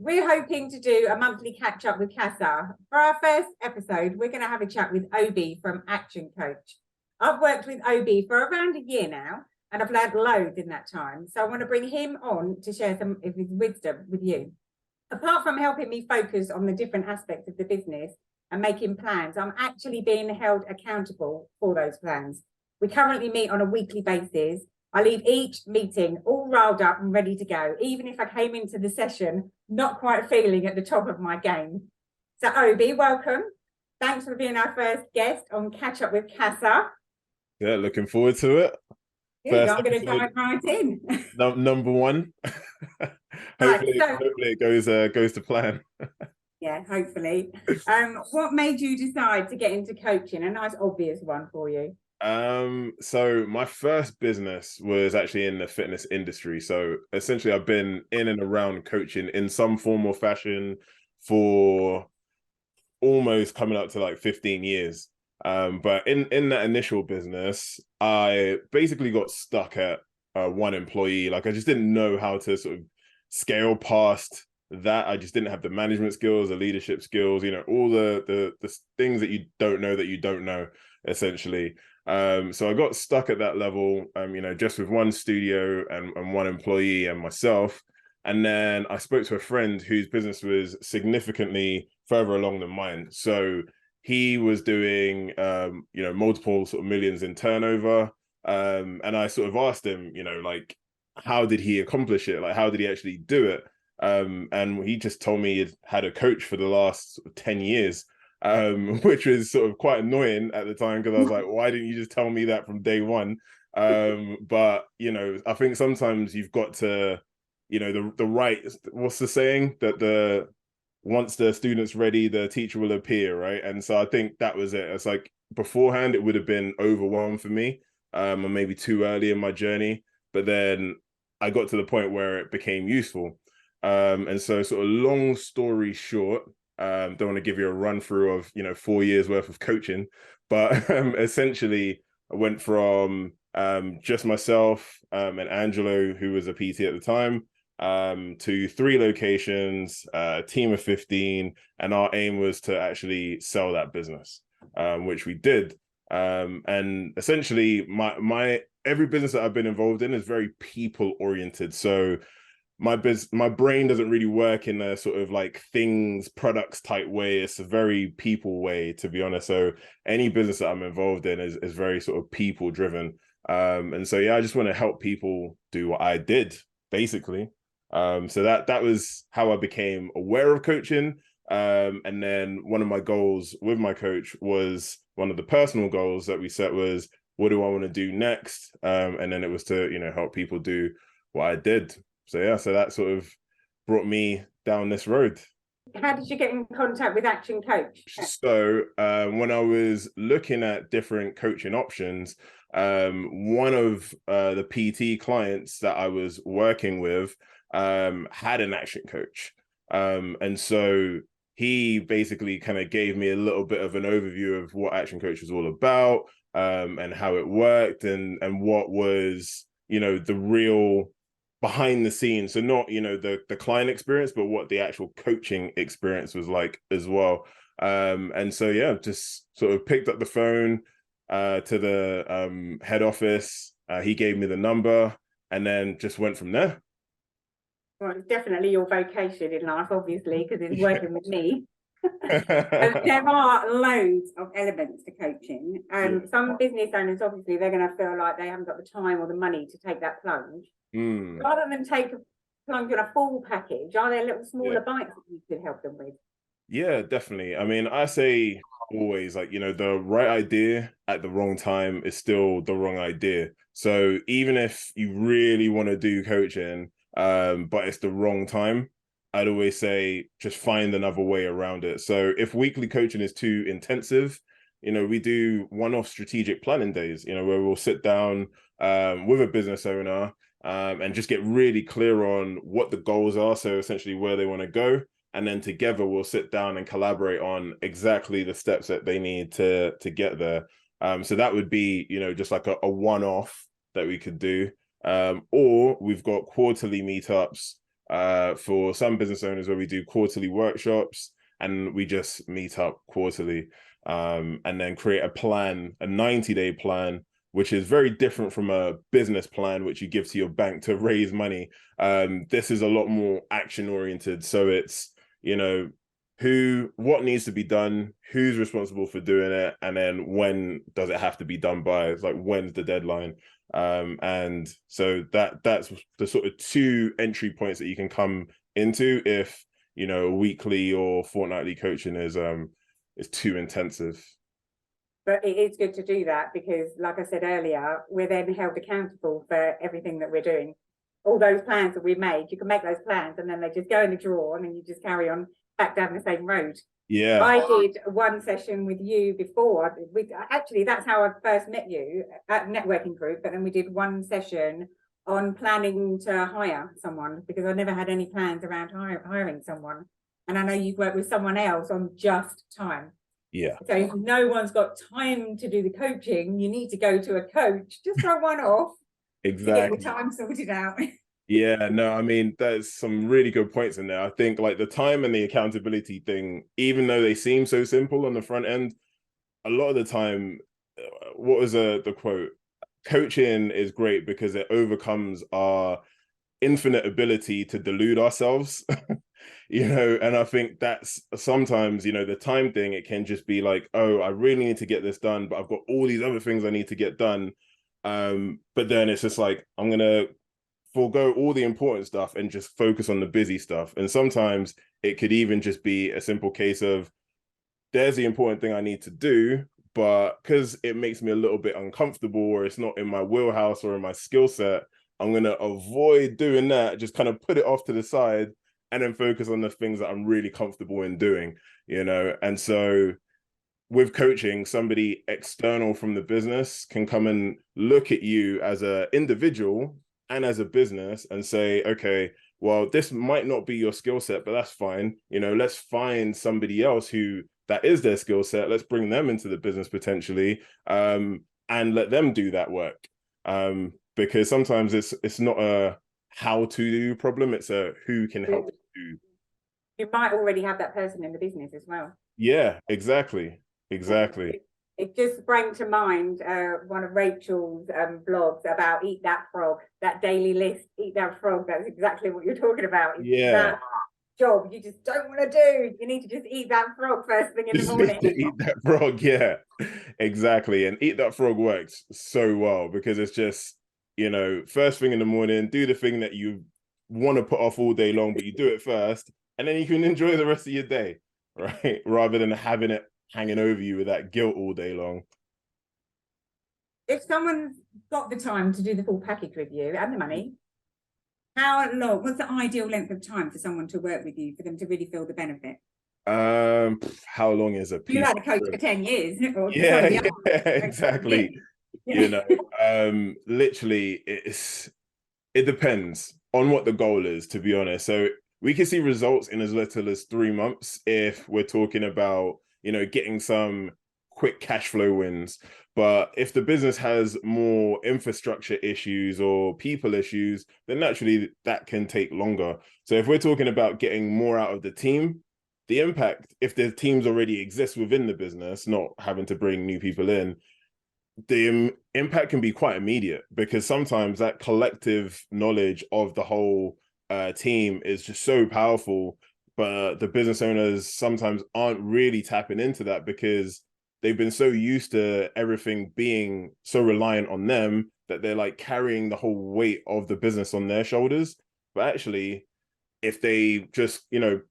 We're hoping to do a monthly catch up with CASA. For our first episode, we're going to have a chat with Obi from Action Coach. I've worked with Obi for around a year now, and I've learned loads in that time. So I want to bring him on to share some of his wisdom with you. Apart from helping me focus on the different aspects of the business and making plans, I'm actually being held accountable for those plans. We currently meet on a weekly basis. I leave each meeting all riled up and ready to go, even if I came into the session not quite feeling at the top of my game. So Obi, welcome. Thanks for being our first guest on Catch Up with CASA. Yeah, looking forward to it. Good, I'm going to dive right in. Number one. hopefully it goes to plan. Yeah, hopefully. What made you decide to get into coaching? A nice obvious one for you. So my first business was actually in the fitness industry. So essentially I've been in and around coaching in some form or fashion for almost coming up to like 15 years. But in that initial business, I basically got stuck at one employee. Like I just didn't know how to sort of scale past that. I just didn't have the management skills, the leadership skills, all the things that you don't know, essentially. So I got stuck at that level, just with one studio and one employee and myself. And then I spoke to a friend whose business was significantly further along than mine. So he was doing, multiple sort of millions in turnover. And I sort of asked him, like, how did he accomplish it? Like, how did he actually do it? And he just told me he'd had a coach for the last 10 years. Which was sort of quite annoying at the time because I was like, why didn't you just tell me that from day one? But I think sometimes you've got to, the right, what's the saying, that once the student's ready, the teacher will appear, right? And so I think that was it. It's like beforehand, it would have been overwhelmed for me, or maybe too early in my journey. But then I got to the point where it became useful. And so sort of long story short, don't want to give you a run through of 4 years worth of coaching, but essentially I went from just myself and Angelo, who was a PT at the time, to 3 locations, a team of 15, and our aim was to actually sell that business, which we did. And essentially my every business that I've been involved in is very people oriented. So my brain doesn't really work in a sort of like things, products type way. It's a very people way, to be honest. So any business that I'm involved in is very sort of people driven. And so, yeah, I just want to help people do what I did, basically. So that was how I became aware of coaching. And then one of my goals with my coach was, one of the personal goals that we set was, what do I want to do next? And then it was to, help people do what I did. So yeah, so that sort of brought me down this road. How did you get in contact with Action Coach? So when I was looking at different coaching options, one of the PT clients that I was working with had an Action Coach. And so he basically kind of gave me a little bit of an overview of what Action Coach was all about, and how it worked, and what was, the real behind the scenes. So not, the client experience, but what the actual coaching experience was like as well. And so, yeah, just sort of picked up the phone to the head office. He gave me the number and then just went from there. Well, it's definitely your vocation in life, obviously, because it's working with me. There are loads of elements to coaching. Some business owners, obviously, they're going to feel like they haven't got the time or the money to take that plunge. Rather than take a plunge on a full package, are there little smaller bites that you could help them with? Yeah, definitely. I mean, I say always, like, the right idea at the wrong time is still the wrong idea. So even if you really want to do coaching, but it's the wrong time, I'd always say just find another way around it. So if weekly coaching is too intensive, we do one-off strategic planning days, where we'll sit down with a business owner and just get really clear on what the goals are. So essentially where they want to go. And then together we'll sit down and collaborate on exactly the steps that they need to get there. So that would be, just like a one-off that we could do. Or we've got quarterly meetups for some business owners where we do quarterly workshops and we just meet up quarterly, and then create a plan, a 90-day plan, which is very different from a business plan, which you give to your bank to raise money. This is a lot more action oriented. So it's, what needs to be done, who's responsible for doing it, and then when does it have to be done by? It's like, when's the deadline? And so that's the sort of two entry points that you can come into if, weekly or fortnightly coaching is too intensive. But it is good to do that because, like I said earlier, we're then held accountable for everything that we're doing. All those plans that we made, you can make those plans and then they just go in the drawer and then you just carry on back down the same road. Yeah. I did one session with you before. Actually, that's how I first met you at a networking group. But then we did one session on planning to hire someone because I never had any plans around hiring someone. And I know you've worked with someone else on just time. Yeah. So if no one's got time to do the coaching, you need to go to a coach. Just throw one off. Exactly. To get the time sorted out. Yeah, no, I mean, there's some really good points in there. I think like the time and the accountability thing, even though they seem so simple on the front end, a lot of the time, what was the quote? Coaching is great because it overcomes our infinite ability to delude ourselves. And I think that's sometimes, the time thing, it can just be like, oh, I really need to get this done, but I've got all these other things I need to get done. But then it's just like, I'm going to forego all the important stuff and just focus on the busy stuff. And sometimes it could even just be a simple case of, there's the important thing I need to do, but because it makes me a little bit uncomfortable or it's not in my wheelhouse or in my skill set, I'm going to avoid doing that, just kind of put it off to the side and then focus on the things that I'm really comfortable in doing, And so with coaching, somebody external from the business can come and look at you as an individual and as a business and say, okay, well, this might not be your skill set, but that's fine. Let's find somebody else who that is their skill set. Let's bring them into the business potentially, and let them do that work. Because sometimes it's not a how to do problem, it's a who can help you. You might already have that person in the business as well. Yeah, exactly. It just sprang to mind one of Rachel's blogs about eat that frog, that daily list, eat that frog. That's exactly what you're talking about. Yeah. That job you just don't want to do. You need to just eat that frog first thing in the morning. Eat that frog, yeah, exactly. And eat that frog works so well because it's just, first thing in the morning, do the thing that you want to put off all day long, but you do it first, and then you can enjoy the rest of your day, right? Rather than having it hanging over you with that guilt all day long. If someone's got the time to do the full package with you and the money, how long, what's the ideal length of time for someone to work with you for them to really feel the benefit? How long is a piece? You had a coach for 10 years. Yeah, exactly. Literally it depends on what the goal is, to be honest. So we can see results in as little as 3 months if we're talking about, getting some quick cash flow wins. But if the business has more infrastructure issues or people issues, then naturally that can take longer. So if we're talking about getting more out of the team, the impact, if the teams already exist within the business, not having to bring new people in, the impact can be quite immediate because sometimes that collective knowledge of the whole team is just so powerful, but the business owners sometimes aren't really tapping into that because they've been so used to everything being so reliant on them that they're like carrying the whole weight of the business on their shoulders. But actually, if they just,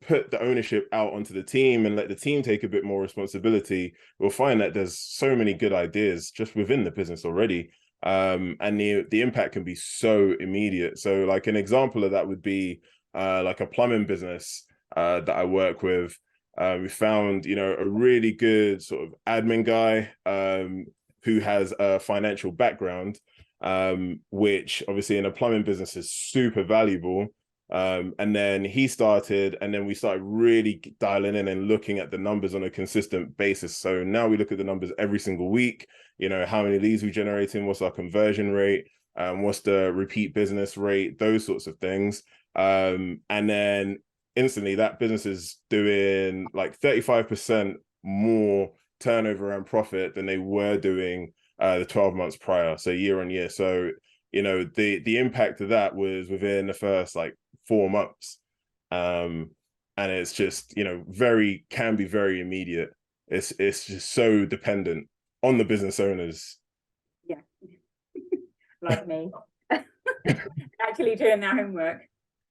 put the ownership out onto the team and let the team take a bit more responsibility, we'll find that there's so many good ideas just within the business already. And the impact can be so immediate. So like an example of that would be like a plumbing business that I work with. We found, a really good sort of admin guy who has a financial background, which obviously in a plumbing business is super valuable. And then he started, and then we started really dialing in and looking at the numbers on a consistent basis. So now we look at the numbers every single week, how many leads we're generating, what's our conversion rate. what's the repeat business rate, those sorts of things. And then instantly that business is doing like 35% more turnover and profit than they were doing the 12 months prior, so year on year. So the impact of that was within the first like 4 months. And it's just can be very immediate. It's just so dependent on the business owners. Yeah. Like me. Actually doing their homework.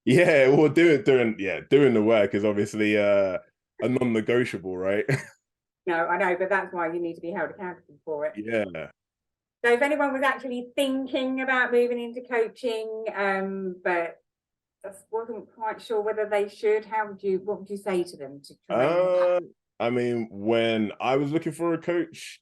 Yeah, well, doing the work is obviously a non-negotiable, right? No, I know, but that's why you need to be held accountable for it. Yeah. So if anyone was actually thinking about moving into coaching, but just wasn't quite sure whether they should, what would you say to them to try? I mean, when I was looking for a coach,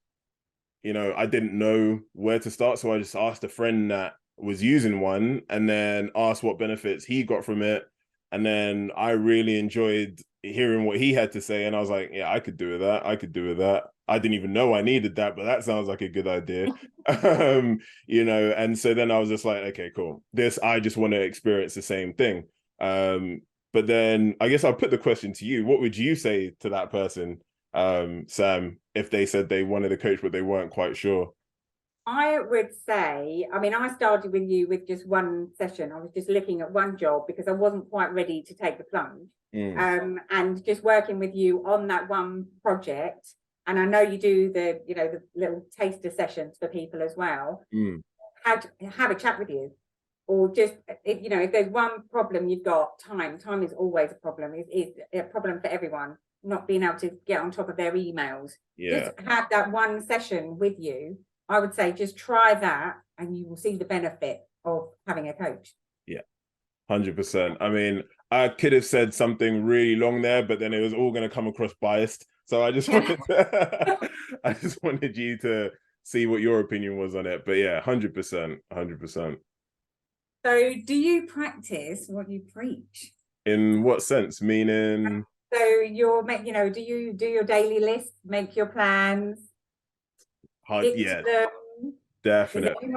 I didn't know where to start, so I just asked a friend that was using one, and then asked what benefits he got from it, and then I really enjoyed hearing what he had to say, and I was like, yeah, I could do with that. I could do with that. I didn't even know I needed that, but that sounds like a good idea. And so then I was just like, okay, cool. I just want to experience the same thing. But then I guess I'll put the question to you. What would you say to that person, Sam, if they said they wanted a coach, but they weren't quite sure? I would say, I mean, I started with you with just one session. I was just looking at one job because I wasn't quite ready to take the plunge. And just working with you on that one project. And I know you do the little taster sessions for people as well. Have a chat with you, or just if there's one problem you've got, time is always a problem. It's a problem for everyone, not being able to get on top of their emails. Yeah. Just have that one session with you. I would say just try that and you will see the benefit of having a coach. Yeah, 100%. I mean, I could have said something really long there, but then it was all going to come across biased. So I just wanted you to see what your opinion was on it. But yeah, 100%, 100%. So do you practice what you preach? In what sense? Meaning? So do you do your daily list, make your plans? Yeah, definitely.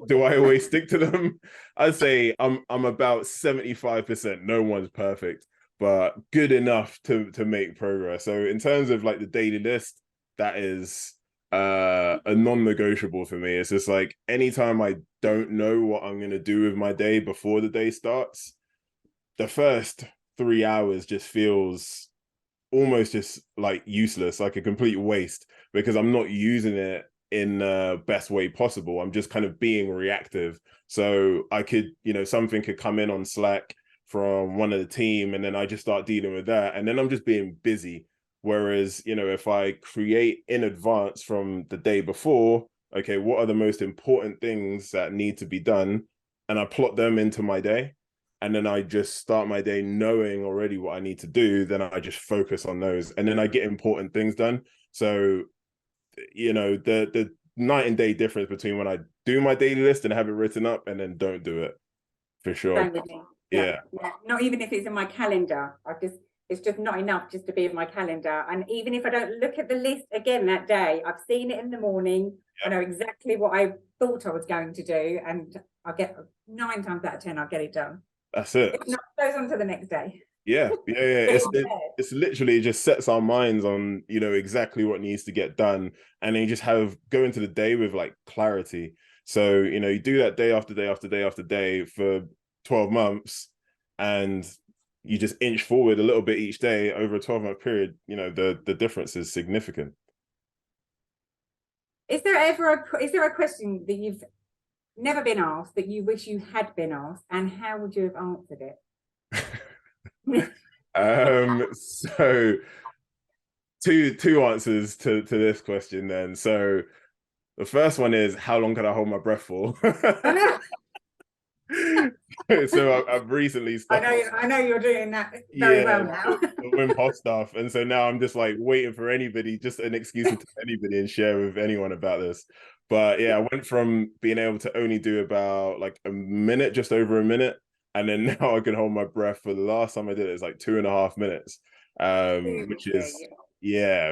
Do I always stick to them? I'd say I'm about 75%. No one's perfect, but good enough to make progress. So in terms of like the daily list, that is a non-negotiable for me. It's just like anytime I don't know what I'm gonna do with my day before the day starts, the first 3 hours just feels almost just like useless, like a complete waste, because I'm not using it in the best way possible. I'm just kind of being reactive. So I could, something could come in on Slack from one of the team, and then I just start dealing with that. And then I'm just being busy. Whereas, if I create in advance from the day before, okay, what are the most important things that need to be done? And I plot them into my day. And then I just start my day knowing already what I need to do. Then I just focus on those. And then I get important things done. So, the night and day difference between when I do my daily list and have it written up and then don't do it, for sure. Yeah. Not even if it's in my calendar. It's just not enough just to be in my calendar. And even if I don't look at the list again that day, I've seen it in the morning. I know exactly what I thought I was going to do, and I'll get 9 times out of 10, I'll get it done. That's it. If not, it goes on to the next day. Yeah. It's literally just sets our minds on, exactly what needs to get done. And then you just go into the day with like clarity. So, you do that day after day after day after day for 12 months, and you just inch forward a little bit each day over a 12-month period. The difference is significant. Is there a question that you've never been asked that you wish you had been asked, and how would you have answered it? So two answers to this question then. So the first one is, how long can I hold my breath for? So I've recently started. I know you're doing that very well now. The Wim Hof stuff, and so now I'm just like waiting for anybody, just an excuse to tell anybody and share with anyone about this. But yeah, I went from being able to only do about like a minute, just over a minute, and then now I can hold my breath. For the last time I did it, it's like 2.5 minutes, which is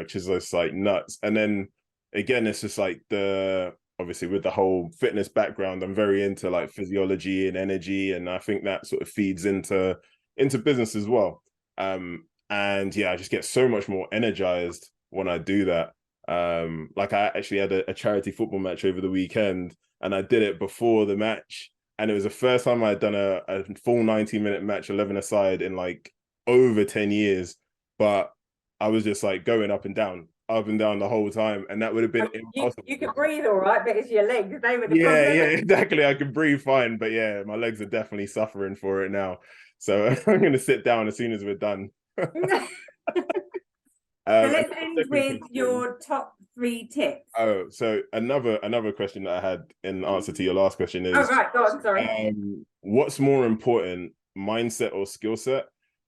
just like nuts. And then again, it's just like the obviously with the whole fitness background, I'm very into like physiology and energy, and I think that sort of feeds into business as well. And yeah, I just get so much more energized when I do that. Like I actually had a charity football match over the weekend, and I did it before the match, and it was the first time I'd done a full 90-minute match, 11 aside, in like over 10 years. But I was just like going up and down the whole time, and that would have been impossible. You could breathe all right, but it's your legs, they were the Yeah, problem. yeah, exactly. I can breathe fine, but yeah, my legs are definitely suffering for it now. So I'm going to sit down as soon as we're done. So let's end with your top 3 tips. Oh, so another question that I had in answer to your last question is, oh right, go on, sorry. What's more important, mindset or skill set?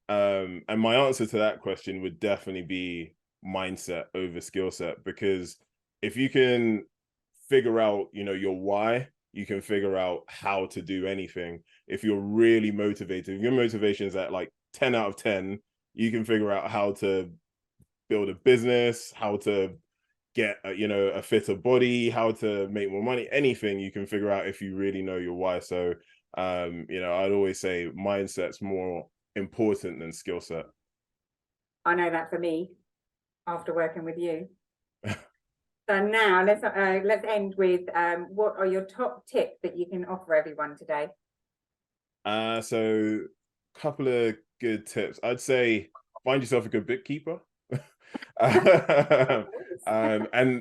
And my answer to that question would definitely be mindset over skill set, because if you can figure out, your why, you can figure out how to do anything. If you're really motivated, if your motivation is at like 10 out of 10, you can figure out how to build a business, how to get a fitter body, how to make more money, anything you can figure out if you really know your why. So I'd always say mindset's more important than skill set. I know that for me after working with you. So now let's end with what are your top tips that you can offer everyone today? So a couple of good tips. I'd say find yourself a good bookkeeper. And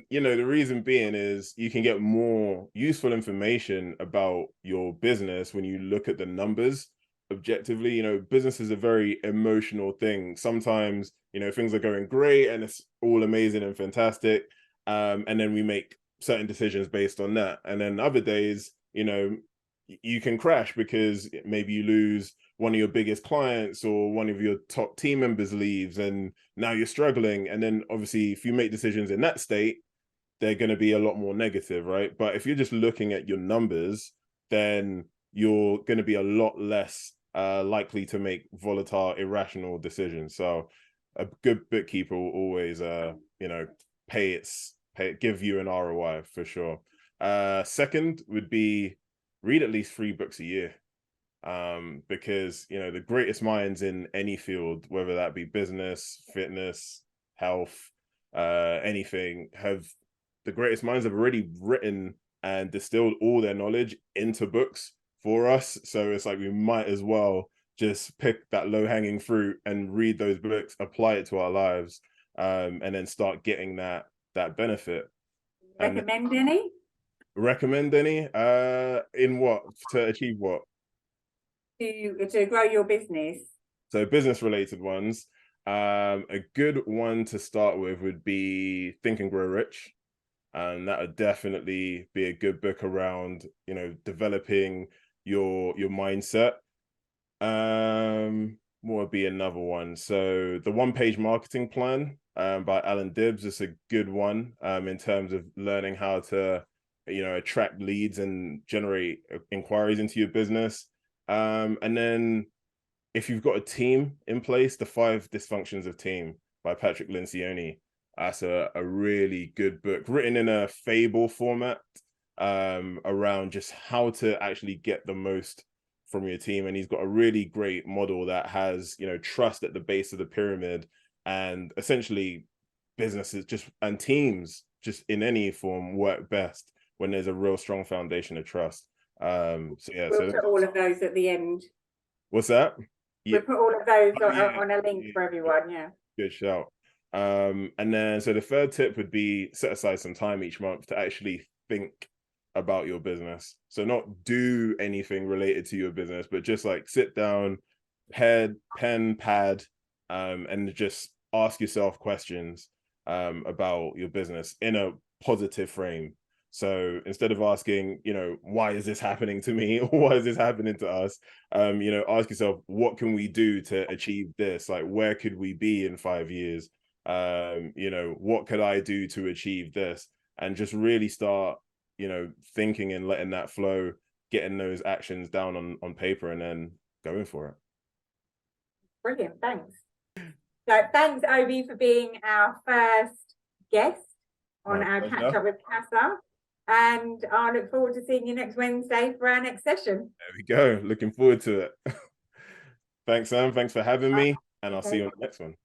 the reason being is you can get more useful information about your business when you look at the numbers objectively. Business is a very emotional thing. Sometimes things are going great and it's all amazing and fantastic, and then we make certain decisions based on that, and then other days you can crash because maybe you lose one of your biggest clients, or one of your top team members leaves, and now you're struggling. And then obviously if you make decisions in that state, they're going to be a lot more negative, right? But if you're just looking at your numbers, then you're going to be a lot less likely to make volatile, irrational decisions. So a good bookkeeper will always give you an ROI for sure. Second would be read at least 3 books a year. Because the greatest minds in any field, whether that be business, fitness, health, anything, the greatest minds have already written and distilled all their knowledge into books for us. So it's like we might as well just pick that low-hanging fruit and read those books, apply it to our lives, and then start getting that benefit. Recommend any? Recommend any? In what? To achieve what? To grow your business. So business related ones. A good one to start with would be Think and Grow Rich. And that would definitely be a good book around, developing your mindset. What would be another one? So the One-Page Marketing Plan by Alan Dibbs is a good one in terms of learning how to, attract leads and generate inquiries into your business. And then if you've got a team in place, The 5 Dysfunctions of Team by Patrick Lencioni. That's a really good book, written in a fable format, around just how to actually get the most from your team. And he's got a really great model that has, trust at the base of the pyramid, and essentially businesses and teams just in any form work best when there's a real strong foundation of trust. We'll put all of those at the end. What's that? We'll put all of those on a link for everyone. Yeah. Good shout. And then so the third tip would be set aside some time each month to actually think about your business. So not do anything related to your business, but just like sit down, pen, pad, and just ask yourself questions about your business in a positive frame. So instead of asking, why is this happening to me? Or why is this happening to us? Ask yourself, what can we do to achieve this? Like, where could we be in 5 years? What could I do to achieve this? And just really start, thinking and letting that flow, getting those actions down on paper, and then going for it. Brilliant. Thanks. So thanks, Obi, for being our first guest on our Catch Up with CASA. And I look forward to seeing you next Wednesday for our next session. There we go. Looking forward to it. Thanks, Sam. Thanks for having me. And I'll see Okay. you on the next one.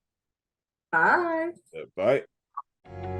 Bye. Bye.